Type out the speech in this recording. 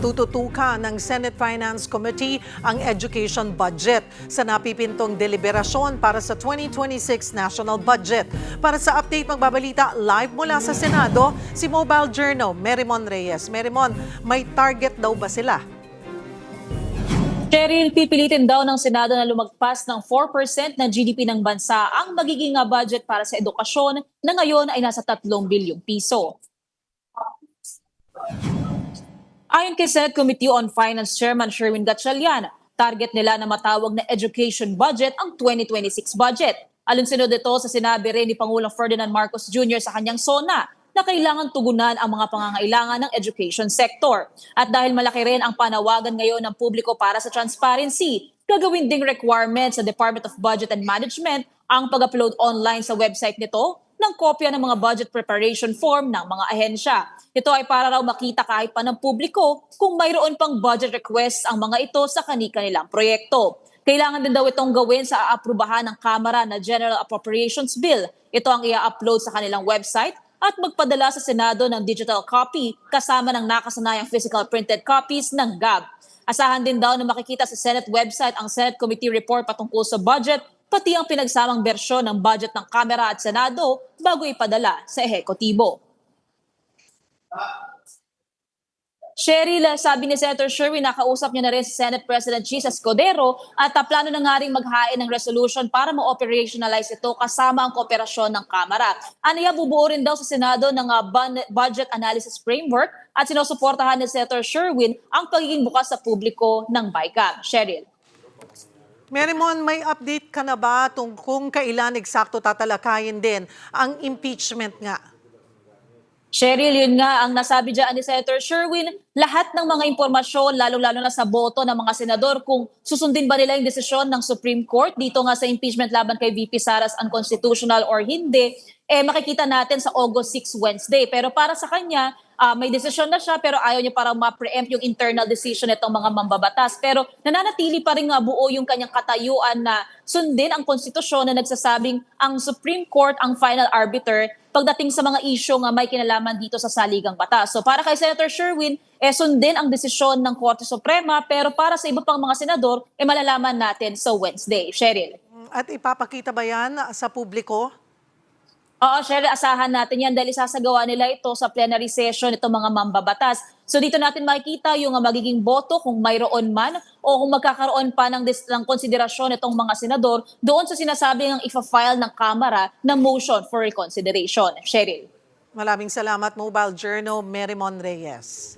Patututukan ng Senate Finance Committee ang education budget sa napipintong deliberasyon para sa 2026 national budget. Para sa update, magbabalita live mula sa Senado, si Mobile Journal, Merimon Reyes. Merimon, may target daw ba sila? Cheryl, pipilitin daw ng Senado na lumagpas ng 4% ng GDP ng bansa ang magiging budget para sa edukasyon na ngayon ay nasa 3 bilyong piso. Ayon kay Senate Committee on Finance Chairman Sherwin Gatchalian, target nila na matawag na education budget ang 2026 budget. Alinsunod ito sa sinabi rin ni Pangulong Ferdinand Marcos Jr. sa kanyang SONA na kailangan tugunan ang mga pangangailangan ng education sector. At dahil malaki rin ang panawagan ngayon ng publiko para sa transparency, gagawin ding requirement sa Department of Budget and Management ang pag-upload online sa website nito ng kopya ng mga budget preparation form ng mga ahensya. Ito ay para raw makita kahit pa ng publiko kung mayroon pang budget requests ang mga ito sa kani-kanilang proyekto. Kailangan din daw itong gawin sa aaprubahan ng Kamara na General Appropriations Bill. Ito ang i-upload sa kanilang website at magpadala sa Senado ng digital copy kasama ng nakasanayang physical printed copies ng GAB. Asahan din daw na makikita sa Senate website ang Senate Committee Report patungkol sa budget, pati ang pinagsamang bersyon ng budget ng Kamara at Senado bago ipadala sa ehekutibo. Cheryl, sabi ni Senator Sherwin, nakausap niya na rin si Senate President Chis Escudero at plano na nga rin maghain ng resolution para ma-operationalize ito kasama ang kooperasyon ng Kamara. Aniya, bubuo rin daw sa Senado ng budget analysis framework at sinusuportahan ni Senator Sherwin ang pagiging bukas sa publiko ng BICAM. Cheryl. Merimon, may update ka na ba kung kailan eksakto tatalakayin din ang impeachment nga? Cheryl, yun nga ang nasabi dyan ni Senator Sherwin, lahat ng mga impormasyon, lalo-lalo na sa boto ng mga senador, kung susundin ba nila yung desisyon ng Supreme Court dito nga sa impeachment laban kay VP Sara's unconstitutional or hindi, makikita natin sa August 6 Wednesday. Pero para sa kanya, may desisyon na siya pero ayaw niya para ma-preempt yung internal decision itong mga mambabatas. Pero nananatili pa rin nga buo yung kanyang katayuan na sundin ang konstitusyon na nagsasabing ang Supreme Court ang final arbiter pagdating sa mga isyu nga may kinalaman dito sa saligang batas. So para kay Senator Sherwin, sundin ang desisyon ng Korte Suprema pero para sa iba pang mga senador, malalaman natin sa Wednesday. Cheryl. At ipapakita ba yan sa publiko? Oo, Cheryl, asahan natin yan dahil isasagawa nila ito sa plenary session itong mga mambabatas. So dito natin makikita yung magiging boto kung mayroon man o kung magkakaroon pa ng konsiderasyon itong mga senador doon sa sinasabi ng ifa-file ng Kamara na motion for reconsideration. Cheryl. Maraming salamat, Mobile Journal, Merimon Reyes.